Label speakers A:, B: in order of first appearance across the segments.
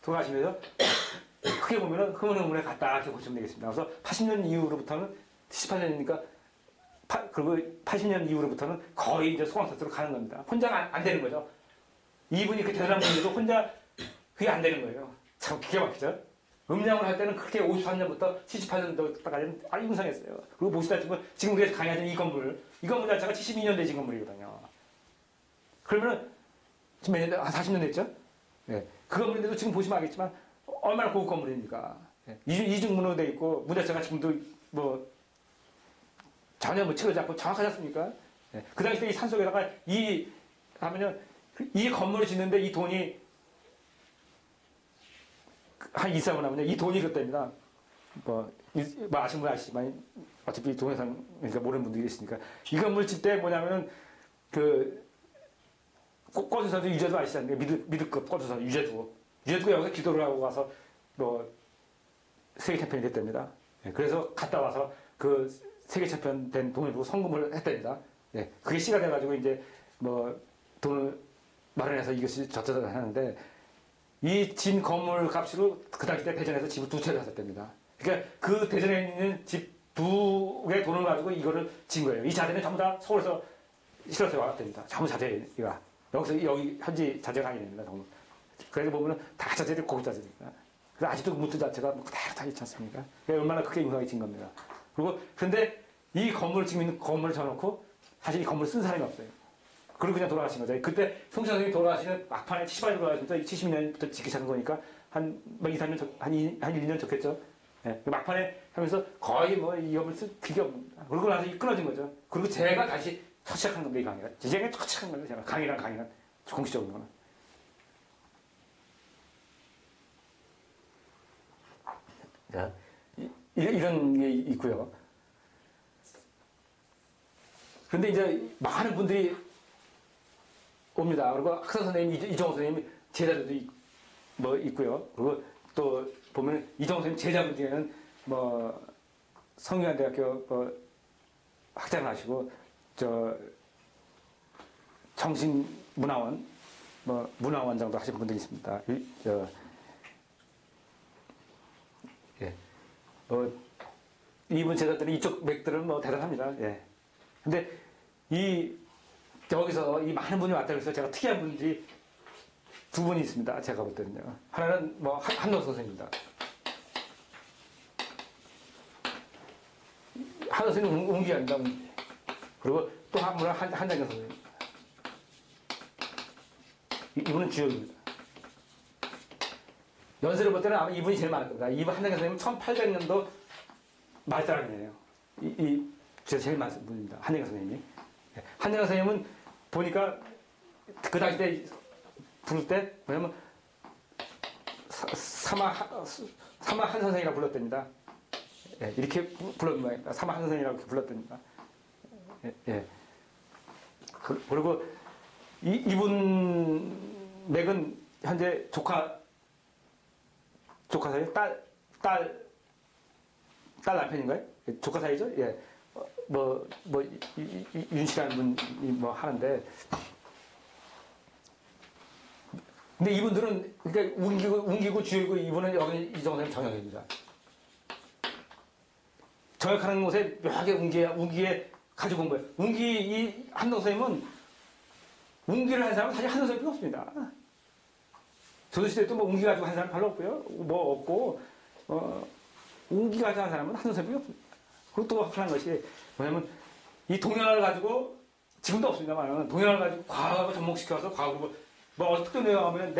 A: 돌아가시면서 크게 보면은 흐문흐문에 갔다 이렇게 보시면 되겠습니다. 그래서 80년 이후로부터는 78년이니까 그리고 80년 이후로부터는 거의 이제 소강사태로 가는 겁니다. 혼자가 안 되는 거죠. 이분이 그 대단한 분인데도 혼자 그게 안 되는 거예요. 참 기가 막히죠. 음양을 할 때는 그렇게 53년부터 78년도까지는 아주 웅성했어요. 그리고 보시다시피 지금 우리가 강의하는 이 건물 자체가 72년 되신 건물이거든요. 그러면은 지금 몇 년, 한 40년 됐죠? 네. 그 건물인데도 지금 보시면 알겠지만 얼마나 고급 건물입니까? 네. 이중문으로 돼 있고 문 자체가 지금도 뭐 전혀 뭐 치러지 않고 정확하지 않습니까? 네. 그 당시에 이 산속에다가 하면요 이 건물을 짓는데 이 돈이 한 2, 3년 하면요 이 돈이 그때입니다. 뭐 아시는 분 아시지만 어차피 동영상 그러니까 모르는 분들이 계시니까 이 건물 짓 때 뭐냐면은 그 꺼주선수 유재도 아시잖아요. 미드급 꺼주선 유재두가 여기서 기도를 하고 가서 뭐 세계 챔피언이 됐답니다. 네, 그래서 갔다 와서 그 세계 챔피언 된 돈을 주고 성금을 했답니다. 네, 그게 씨가 돼가지고 이제 뭐 돈을 마련해서 이것이 저쩌다 하는데 이 진 건물 값으로 그 당시 때 대전에서 집을 2채를 샀답니다. 그러니까 그 대전에 있는 집 2개 돈을 가지고 이거를 진 거예요. 이 자재는 전부 다 서울에서 실어서 왔답니다. 전부 자재가. 여기 현지 자재가 아닙니다. 그래서 보면은 다 자재들이 고급 자재입니다. 그래서 아직도 무트 자체가 뭐 그대로 다 있지 않습니까? 얼마나 크게 융성해진 겁니다. 그리고 근데 이 건물을 지금 있는 건물을 져놓고 사실 이 건물을 쓴 사람이 없어요. 그리고 그냥 돌아가신 거죠. 그때 송시 선생님이 돌아가시는 막판에 70년에 돌아가시면서 70년부터 짓기 시작한 거니까 한 2, 3년, 한 1, 2년 좋겠죠. 네. 막판에 하면서 거의 뭐 이 건물 쓸 필요 없습니다. 그러고 나서 끊어진 거죠. 그리고 제가 다시 첫 시작한 겁니다, 이 강의가. 제가 첫 시작한 거예요, 제가. 강의란 공식적인 거는. 자, 이런 게 있고요. 그런데 이제 많은 분들이 옵니다. 그리고 학사 선생님, 이정호 선생님 제자들도 뭐 있고요. 그리고 또 보면 이정호 선생님 제자분 중에는 뭐 성균관대학교 뭐 학장을 하시고 정신문화원 뭐 문화원장도 하신 분들이 있습니다. 예. 이분 제자들은 이쪽 맥들은 뭐 대단합니다. 예. 근데 여기서 이 많은 분이 왔다 그래서 제가 특이한 분들이 2분이 있습니다. 제가 볼 때는요. 하나는 뭐 한동 선생입니다. 한동 선생님 운기 아닙니다. 그리고 또 한 분은 한장경 선생님. 이분은 주역입니다. 연세를 볼 때는 아마 이분이 제일 많을 겁니다. 이분 한장경 선생님은 1800년도 말사람이에요. 제가 제일 많은 분입니다. 한장경 선생님이. 한장경 선생님은 보니까 그 당시 때 부를 때 뭐냐면 사마 한 선생이라고 불렀답니다. 예, 이렇게 불렀는 모양입니다. 사마 한 선생이라고 불렀답니다. 예. 그리고 이분 맥은 현재 조카 사이 딸 남편인가요? 조카 사이죠? 예. 윤씨라는 분이 뭐 하는데. 근데 이분들은, 그러니까 웅기고 주역이고 이분은 여기 이정호 선생님 정역입니다. 정역하는 곳에 묘하게 웅기에 가지고 온 거예요. 이 한동 선생님은 웅기를 한 사람은 사실 한동 선생님이 없습니다. 조선시대 때 뭐 웅기 가지고 한 사람 별로 없고요. 뭐 없고, 웅기 가지고 한 사람은 한동 선생님이 없습니다. 그리고 또 하는 것이 뭐냐면 이 동양화를 가지고 지금도 없습니다만 동양화를 가지고 과학을 접목시켜서 과학으로 뭐 특정 내용하면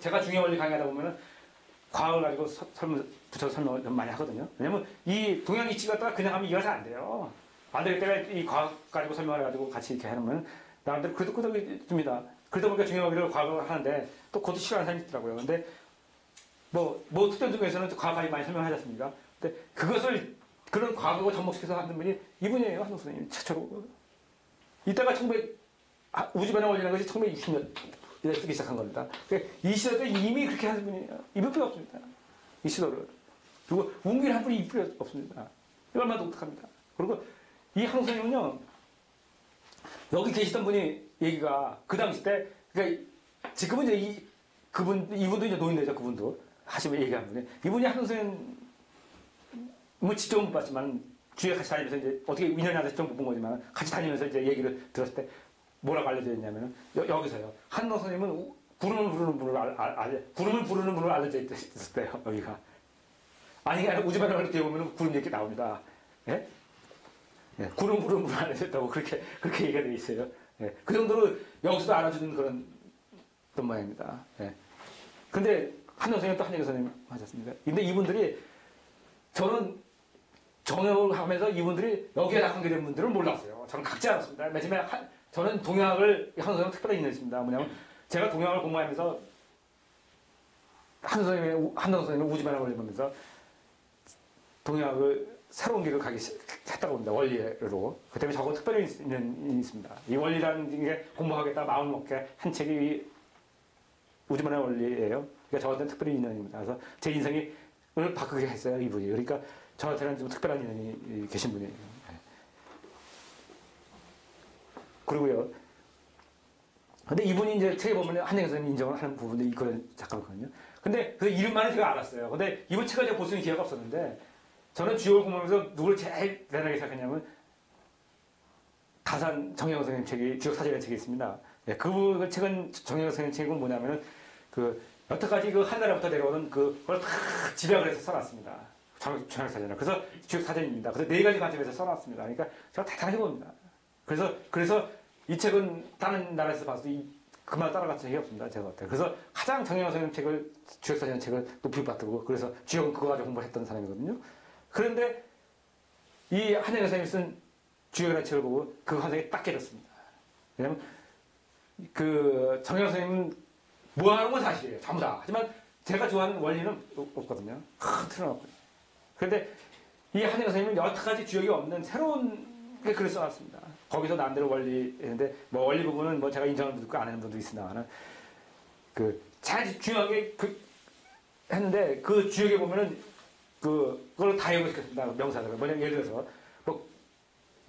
A: 제가 중요원리 강의하다 보면은 과학을 가지고 붙여서 설명을 좀 많이 하거든요. 왜냐면 이 동양 이치 갖다가 그냥 하면 이해가 잘 안 돼요. 안 될 때가 이 과학 가지고 설명을 가지고 같이 이렇게 해놓으면 나름대로 그래도 끄덕이 줍니다. 그러다 보니까 중요원리를 과학을 하는데 또 그것도 싫어하는 사람이 있더라고요. 근데 뭐 특정 중에서는 과학까지 많이 설명하지 않습니까? 근데 그런 과학을 접목시켜서 하는 분이 이분이에요. 한동 선생님 최초로. 이때가 우주변화 원리라는 것이 1960년에 쓰기 시작한 겁니다. 그러니까 이 시대도 이미 그렇게 하는 분이에요. 이분 필요 없습니다. 이 시도를. 그리고 웅기를 한 분이 필요 없습니다. 얼마나 독특합니다. 그리고 이 한동 선생님은요, 여기 계시던 분이 얘기가 그 당시 때, 그러니까 지금은 이제 이분도 이제 노인네죠, 그분도. 하시면 얘기한 분이. 이분이 한선생님, 뭐 직접 못 봤지만, 주위에 같이 다니면서 이제 어떻게 인연이 나서 직접 못 본 거지만, 같이 다니면서 이제 얘기를 들었을 때, 뭐라고 알려져 있냐면은, 여기서요. 한노 선생님은 구름을 부르는 분으로 알려져 있었대요, 여기가. 아니, 우주바람을 이렇게 보면 구름 이렇게 나옵니다. 예? 예, 구름 부르는 분으로 알려졌다고 그렇게 얘기가 되어 있어요. 예, 그 정도로 여기서도 알아주는 그런 모양입니다. 예. 근데 한노 선생님 또 한영희 선생님 하셨습니다. 근데 이분들이 저는 정역을 하면서 이분들이 여기에 낙관되는 분들은 몰랐어요. 저는 각지 않았습니다. 맨 처음에 저는 동양을 한노 선생님 특별히 인연했습니다. 뭐냐면 제가 동양을 공부하면서 한노 선생님의 우주만을 올리면서 동양을 새로운 길을 가기 했다고 봅니다. 원리로. 그 때문에 저거 특별히 인연이 있습니다. 이 원리라는 게 공부하겠다 마음을 먹게 한 책이 이 우주만의 원리예요. 그러니까 저한테는 특별히 인연입니다. 그래서 제 인생을 바꾸게 했어요, 이분이. 그러니까 저한테는 좀 특별한 인연이 계신 분이에요. 그리고요. 근데 이분이 이제 책에 보면 한영희 선생님 인정을 하는 부분도 있거든요. 잠깐만요. 근데 그 이름만은 제가 알았어요. 근데 이분 책을 제가 볼 수 있는 기회가 없었는데 저는 주역을 공부하면서 누구를 제일 대단하게 생각했냐면 다산 정영호 선생님 책이 주역 사전이라는 책이 있습니다. 네, 그 책은 정영호 선생님 책은 뭐냐면은 그 여태까지 그 하늘나라부터 내려오는 그걸 다 집약을 해서 써놨습니다. 정혁 사전을. 그래서 주역 사전입니다. 그래서 4가지 관점에서 써놨습니다. 그러니까 제가 대단하게 봅니다. 그래서 이 책은 다른 나라에서 봐서 그만 따라갈 책이 없습니다. 제가 볼 때. 그래서 가장 정영호 선생님 책을 주역 사전 책을 높이 받들고 그래서 주역은 그거 가지고 공부했던 사람이거든요. 그런데 이 한영희 선생님이 쓴 주역이라는 책을 보고 그 환상이 딱 깨졌습니다. 왜냐면 그 정영호 선생님은 뭐 하는 건 사실이에요. 전부 다. 하지만 제가 좋아하는 원리는 없거든요. 큰 틀은 없거든요. 그런데 이 한영희 선생님은 여태까지 주역이 없는 새로운 게 글을 써놨습니다. 거기서 나름대로 원리인데 뭐 원리 부분은 뭐 제가 인정하는 분도 있고 안 하는 분도 있으나는 잘 중요하게 했는데 그 주역에 보면은 그걸 다 연결시켰습니다. 명사를. 뭐냐면 예를 들어서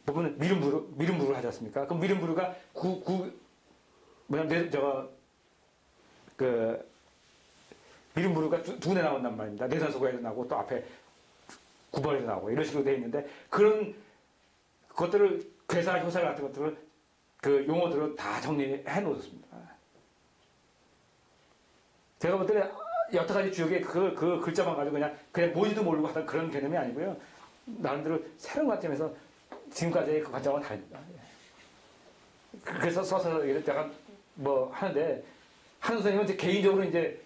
A: 보면 미름부를 하지 않습니까? 그럼 미름부르가 미름부르가 두 군데 나온단 말입니다. 내산소가에도 나오고 또 앞에 9번에도 나오고 이런 식으로 되어 있는데 그런 것들을 괴사, 효살 같은 것들을 그 용어들을 다 정리해 놓았습니다. 제가 볼 때는 여태까지 주역에 그 글자만 가지고 그냥 뭔지도 모르고 하던 그런 개념이 아니고요. 나름대로 새로운 관점에서 지금까지의 그 관점은 다릅니다. 그래서 써서 내가 뭐 하는데 한 선생님은 이제 개인적으로 이제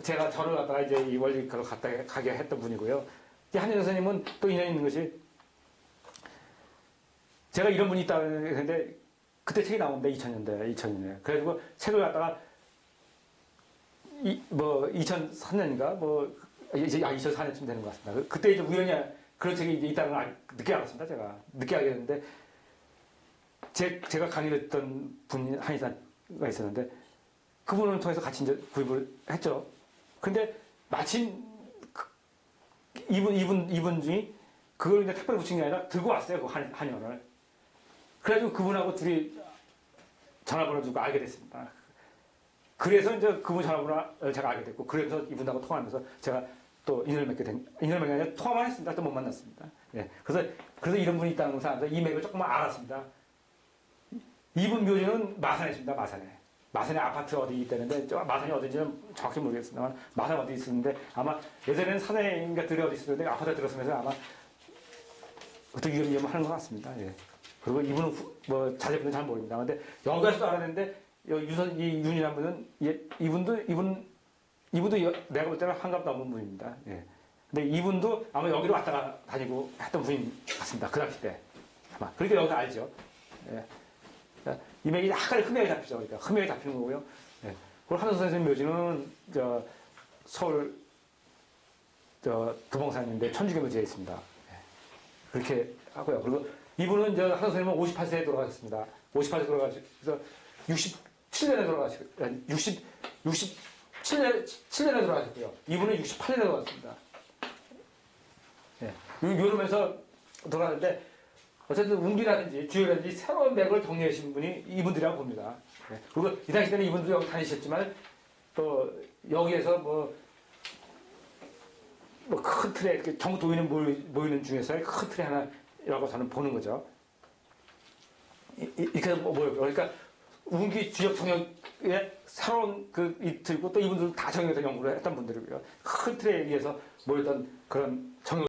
A: 제가 저를 갖다가 이제 이 원리과로 가게 했던 분이고요. 한영 선생님은 또 인연이 있는 것이 제가 이런 분이 있다고 했는데 그때 책이 나오는데 2000년에 그래가지고 책을 갖다가 2003년인가 2004년쯤 되는 것 같습니다. 그때 이제 우연히 그런 책이 이제 있다는 걸 늦게 알았습니다. 제가 늦게 알게 됐는데 제가 강의했던 분이 한의사가 있었는데 그분을 통해서 같이 이제 구입을 했죠. 근데 마침 이분 중이 그걸 이제 택배로 붙인 게 아니라 들고 왔어요. 그 한의원을. 그래가지고 그분하고 둘이 전화번호 주고 알게 됐습니다. 그래서 이제 그분 전화번호를 제가 알게 됐고, 그래서 이분하고 통화하면서 제가 또 인연을 맺게 인연을 맺게 아니라 통화만 했습니다. 또 못 만났습니다. 예. 그래서 이런 분이 있다는 것을 알아서 이 맥을 조금만 알았습니다. 이분 묘지는 마산에 있습니다. 마산에 아파트 어디 있다는데, 마산이 어딘지는 정확히 모르겠습니다만, 마산 어디 있었는데, 아마 예전에는 산에인가 들에 어디 있었는데, 아파트에 들었으면서 아마 어떻게 이름 하는 것 같습니다. 예. 그리고 이분은 자제분은 잘 모릅니다. 근데 여기 가서도 알았는데, 이 윤이라는 분은, 이분도 내가 볼 때는 한갑도 없는 분입니다. 예. 근데 이분도 아마 여기로 왔다가 다니고 했던 분인 것 같습니다. 그 당시 때. 아마. 그러니까 여기서 알죠. 예. 이 맥이 약간 흠액이 잡히죠. 그러니까 흠액이 잡히는 거고요. 예. 그리고 한우선 선생님 묘지는, 서울, 두봉산인데 천주교 묘지에 있습니다. 예. 그렇게 하고요. 그리고 이분은 한우선 선생님은 58세에 돌아가셨습니다. 58세에 돌아가셔서 67년에 돌아가셨고요. 67년에 돌아가셨고요. 이분은 68년에 돌아갔습니다. 예. 요러면서 돌아가는데, 어쨌든 운기라든지 주요라든지 새로운 맥을 정리하신 분이 이분들이라고 봅니다. 예. 그리고 이 당시 때는 이분들이 여기 다니셨지만, 또 여기에서 큰 틀에 이렇게 전국 도민이 모이는 중에서의 큰 틀에 하나라고 저는 보는 거죠. 이렇게 뭐예요? 그러니까 운기 주역 정역의 새로운 그 이틀고 또 이분들은 다 정역에서 연구를 했던 분들이고요. 큰 틀에 의해서 모였던 그런 정역